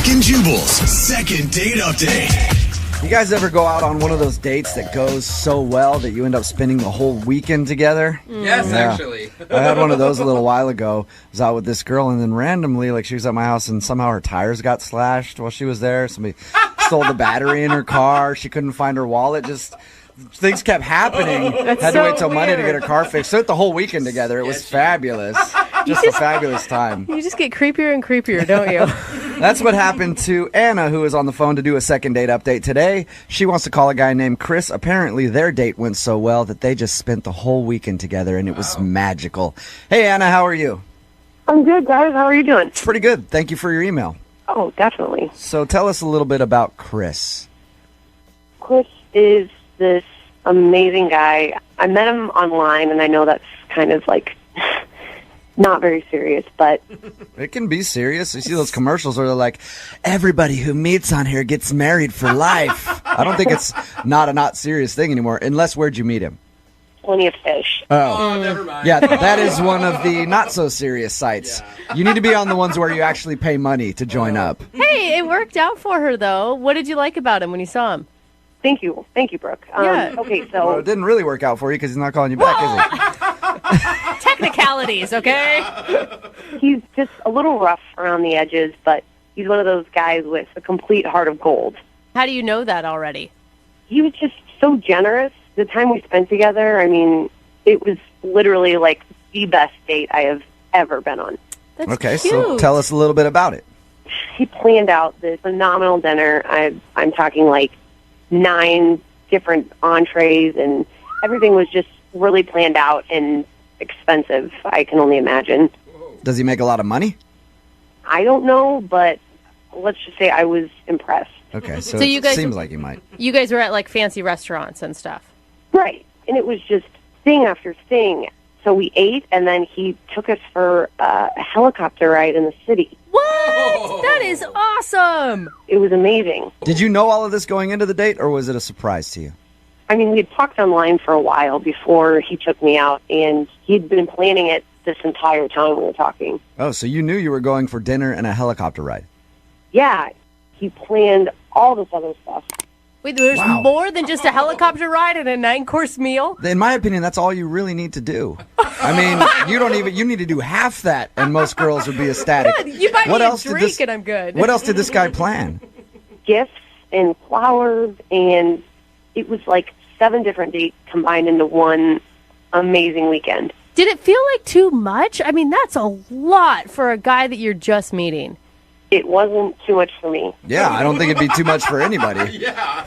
Brooke and Jubal's second date update. You guys ever go out on one of those dates that goes so well that you end up spending the whole weekend together? Yes, actually. I had one of those a little while ago. I was out with this girl, and then randomly, she was at my house, and somehow her tires got slashed while she was there. Somebody stole the battery in her car. She couldn't find her wallet. Just things kept happening. Had to wait till Monday to get her car fixed. Spent the whole weekend together. It was fabulous. Just a fabulous time. You just get creepier and creepier, don't you? That's what happened to Anna, who is on the phone to do a second date update today. She wants to call a guy named Chris. Apparently, their date went so well that they just spent the whole weekend together, and it was magical. Hey, Anna, how are you? I'm good, guys. How are you doing? Pretty good. Thank you for your email. Oh, definitely. So tell us a little bit about Chris. Chris is this amazing guy. I met him online, and I know that's kind of not very serious, but It can be serious. You see those commercials where they're like, everybody who meets on here gets married for life. I don't think it's not a not serious thing anymore, unless where'd you meet him? Plenty of Fish. Oh, never mind. Yeah, that is one of the not so serious sites. Yeah. You need to be on the ones where you actually pay money to join up. Hey, it worked out for her, though. What did you like about him when you saw him? Thank you, Brooke. Yeah. Okay, Well, so it didn't really work out for you because he's not calling you back, is he? Technicalities, okay? he's just a little rough around the edges, but he's one of those guys with a complete heart of gold. How do you know that already? He was just so generous. The time we spent together, I mean, it was literally the best date I have ever been on. That's Okay, cute. so tell us a little bit about it. He planned out this phenomenal dinner. I'm talking 9 different entrees, and everything was just really planned out and expensive, I can only imagine. Does he make a lot of money? I don't know, but let's just say I was impressed. Okay, so, you it guys- seems like he might. You guys were at fancy restaurants and stuff. Right. And it was just thing after thing. So we ate, and then he took us for a helicopter ride in the city. What? That is awesome. It was amazing. Did you know all of this going into the date, or was it a surprise to you? I mean, we had talked online for a while before he took me out, and he'd been planning it this entire time we were talking. Oh, so you knew you were going for dinner and a helicopter ride. Yeah, he planned all this other stuff. Wait, there's Wow. more than just a helicopter ride and a 9-course meal? In my opinion, that's all you really need to do. I mean, you need to do half that, and most girls would be ecstatic. You buy What me a else did drink this- and I'm good. What else did this guy plan? Gifts and flowers, and it was 7 different dates combined into one amazing weekend. Did it feel like too much? I mean, that's a lot for a guy that you're just meeting. It wasn't too much for me. Yeah, I don't think it'd be too much for anybody. Yeah.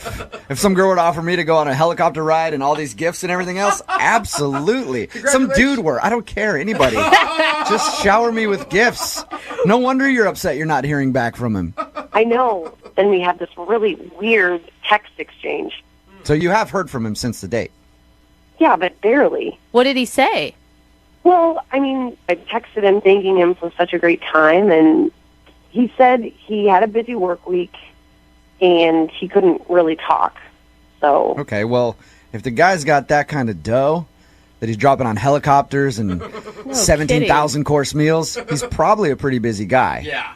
If some girl were to offer me to go on a helicopter ride and all these gifts and everything else, absolutely. Some dude were. I don't care, anybody. Just shower me with gifts. No wonder you're upset you're not hearing back from him. I know. Then we had this really weird text exchange. So you have heard from him since the date. Yeah, but barely. What did he say? Well, I mean, I texted him thanking him for such a great time, and he said he had a busy work week and he couldn't really talk. So, Okay, well, if the guy's got that kind of dough that he's dropping on helicopters and 17,000 course meals, he's probably a pretty busy guy. Yeah.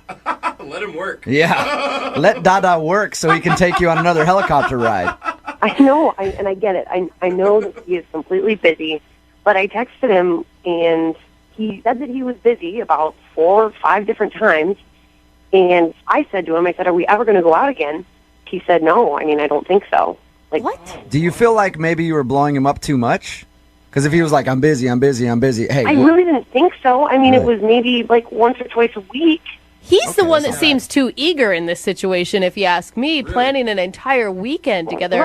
Let him work. Yeah. Let Dada work so he can take you on another helicopter ride. I know, and I get it. I know that he is completely busy, but I texted him and he said that he was busy about 4 or 5 different times. And I said to him, I said, are we ever going to go out again? He said, no, I mean, I don't think so. What? Do you feel like maybe you were blowing him up too much? Because if he was like, I'm busy, hey. I really didn't think so. I mean, it was maybe once or twice a week. He's the one that seems too eager in this situation, if you ask me, planning an entire weekend together.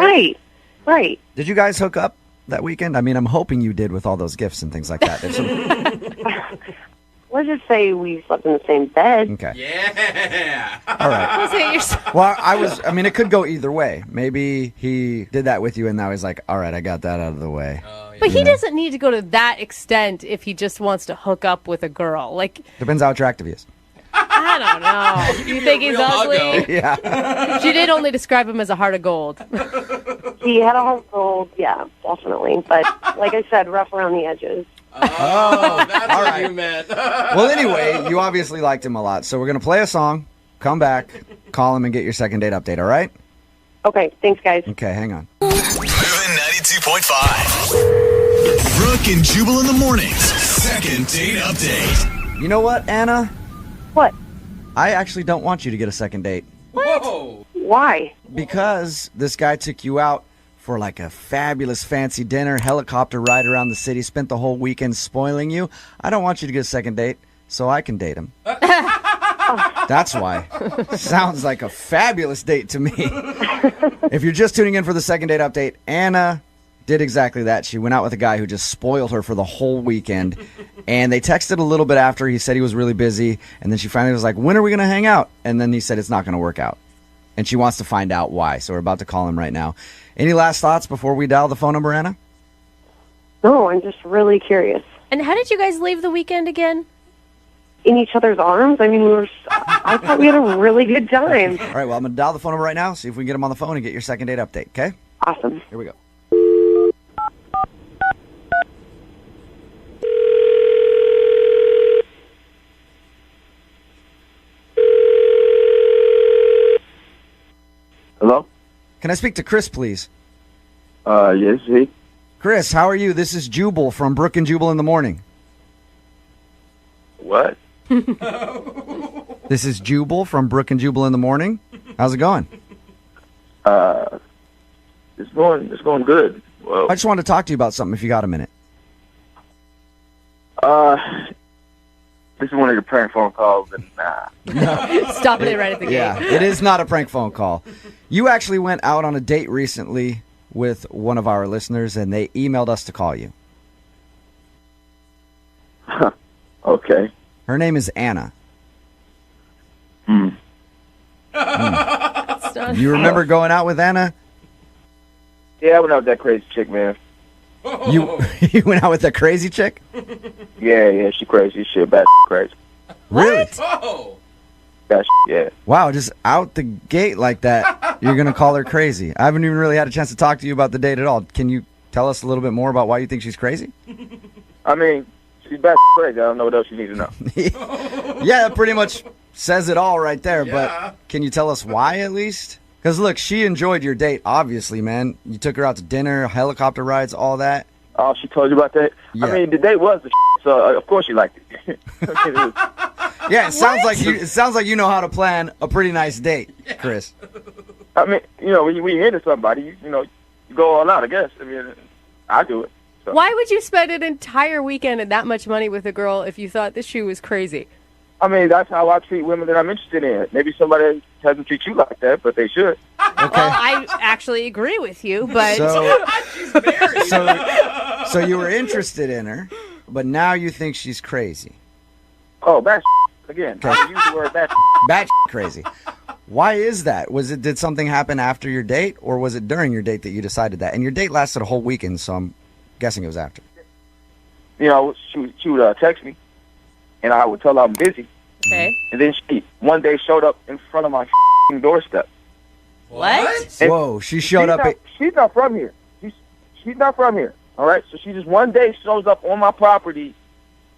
Right. Did you guys hook up that weekend? I mean, I'm hoping you did with all those gifts and things like that. There's some- Let's just say we slept in the same bed. Okay. Yeah. All right. Well, it could go either way. Maybe he did that with you and now he's like, all right, I got that out of the way. But he doesn't need to go to that extent if he just wants to hook up with a girl. Depends how attractive he is. I don't know. You think he's ugly? Yeah. She did only describe him as a heart of gold. He had a heart of gold, yeah, definitely. But like I said, rough around the edges. Oh, that's all what right. you meant. Well, anyway, you obviously liked him a lot. So we're going to play a song, come back, call him and get your second date update, all right? Okay, thanks, guys. Okay, hang on. Moving 92.5. Brooke and Jubal in the mornings. Second date update. You know what, Anna? What? I actually don't want you to get a second date Whoa. Why? because this guy took you out for like a fabulous fancy dinner, helicopter ride around the city, spent the whole weekend spoiling you. I don't want you to get a second date so I can date him. That's why. Sounds like a fabulous date to me. If you're just tuning in for the second date update, Anna did exactly that. She went out with a guy who just spoiled her for the whole weekend. And they texted a little bit after. He said he was really busy. And then she finally was like, when are we going to hang out? And then he said it's not going to work out. And she wants to find out why. So we're about to call him right now. Any last thoughts before we dial the phone number, Anna? No, I'm just really curious. And how did you guys leave the weekend again? In each other's arms? I mean, I thought we had a really good time. All right, well, I'm going to dial the phone number right now, see if we can get him on the phone and get your second date update, okay? Awesome. Here we go. Hello? Can I speak to Chris, please? Yes, he. Chris, how are you? This is Jubal from Brooke and Jubal in the Morning. What? This is Jubal from Brooke and Jubal in the Morning. How's it going? It's going good. Well, I just wanted to talk to you about something if you got a minute. this is one of your prank phone calls, and Stopping it right at the gate. Yeah, it is not a prank phone call. You actually went out on a date recently with one of our listeners, and they emailed us to call you. okay. Her name is Anna. It's not- You remember going out with Anna? Yeah, I went out with that crazy chick, man. You you went out with a crazy chick? Yeah, she crazy. She bad crazy. Really? Whoa. That yeah. Wow, just out the gate like that, you're going to call her crazy. I haven't even really had a chance to talk to you about the date at all. Can you tell us a little bit more about why you think she's crazy? I mean, she's bad crazy. I don't know what else you need to know. Yeah, that pretty much says it all right there, Yeah. but can you tell us why at least? Because look, she enjoyed your date, obviously, man. You took her out to dinner, helicopter rides, all that. Oh, she told you about that? Yeah. I mean, the date was the so of course you liked it. Yeah, it sounds like you know how to plan a pretty nice date, Chris. I mean, when you're into somebody, you go all out, I guess. I mean, I do it. So. Why would you spend an entire weekend and that much money with a girl if you thought that she was crazy? I mean, that's how I treat women that I'm interested in. Maybe somebody doesn't treat you like that, but they should. Okay. Well, I actually agree with you, but She's married. So you were interested in her, but now you think she's crazy. Oh, that's again. I use the word that. Bat crazy. Why is that? Did something happen after your date, or was it during your date that you decided that? And your date lasted a whole weekend, so I'm guessing it was after. She would text me, and I would tell her I'm busy. okay. And then she one day showed up in front of my doorstep. What? And Whoa, she showed up. She's not from here. She's not from here. All right. So she just one day shows up on my property,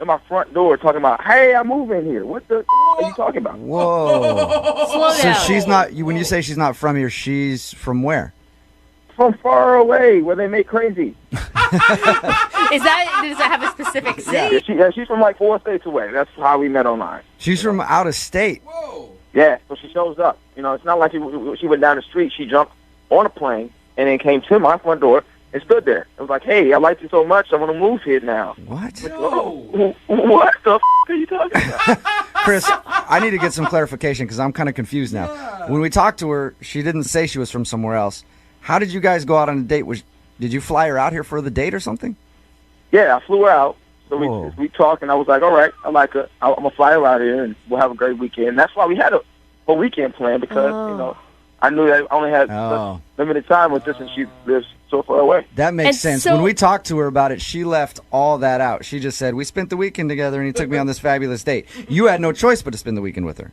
in my front door, talking about, "Hey, I'm moving here." What the are you talking about? Whoa. Slow So down. she's not. When you say she's not from here, she's from where? From far away, where they make crazy. Does that have a specific city? She's from like 4 states away. That's how we met online. She's from out of state. Whoa. Yeah, so she shows up. It's not like she went down the street. She jumped on a plane and then came to my front door and stood there. It was like, "Hey, I like you so much, I want to move here now." What? No. What the are you talking about? Chris, I need to get some clarification because I'm kind of confused now. When we talked to her, she didn't say she was from somewhere else. How did you guys go out on a date? Did you fly her out here for the date or something? Yeah, I flew her out. So Whoa. we talked, and I was like, "All right, I like her. I'm gonna fly her out here, and we'll have a great weekend." And that's why we had a whole weekend plan because I knew that I only had Oh. such limited time with this, and she lives so far away. That makes And sense. so- When we talked to her about it, she left all that out. She just said, "We spent the weekend together and he took me on this fabulous date." You had no choice but to spend the weekend with her.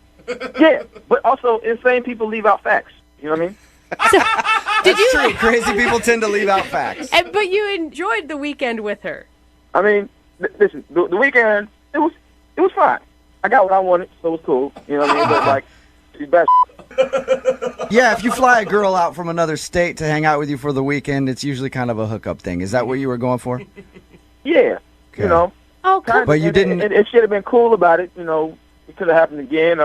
Yeah, but also insane people leave out facts. You know what I mean? Did you? True. Crazy people tend to leave out facts. But you enjoyed the weekend with her. I mean, listen, the weekend it was fine. I got what I wanted, so it was cool. You know what I mean? But like, she's bad. Yeah, if you fly a girl out from another state to hang out with you for the weekend, it's usually kind of a hookup thing. Is that what you were going for? Yeah, Okay. you know. Oh, come But you didn't. And she had been cool about it, you know. It could have happened again,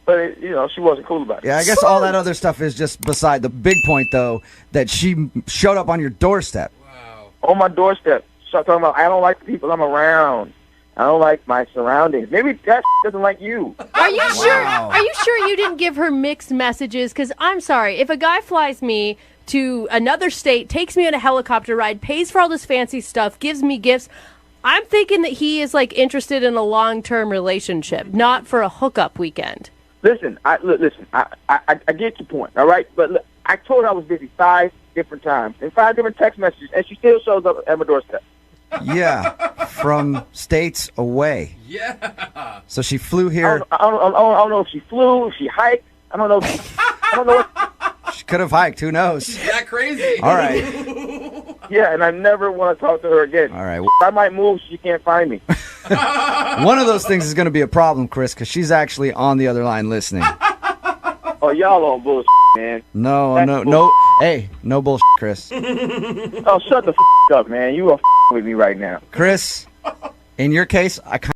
but you know, she wasn't cool about it. Yeah, I guess all that other stuff is just beside the big point, though, that she showed up on your doorstep. Wow. On my doorstep, start talking about I don't like the people I'm around. I don't like my surroundings. Maybe that doesn't like you. Are you sure? Wow. Are you sure you didn't give her mixed messages? Because I'm sorry, if a guy flies me to another state, takes me on a helicopter ride, pays for all this fancy stuff, gives me gifts, I'm thinking that he is like interested in a long-term relationship, not for a hookup weekend. Listen, I get your point, all right? But look, I told her I was busy 5 different times and 5 different text messages, and she still shows up at my doorstep. Yeah, from states away. Yeah. So she flew I here. don't know if she flew, if she hiked. I don't know. I don't know what. She could have hiked. Who knows? That crazy. All right. Yeah, and I never want to talk to her again. All right. I might move, she can't find me. One of those things is going to be a problem, Chris, because she's actually on the other line listening. Oh, y'all on bullshit, man. No. Hey, no bullshit, Chris. Oh, shut the up, man. You are with me right now. Chris, in your case, I kind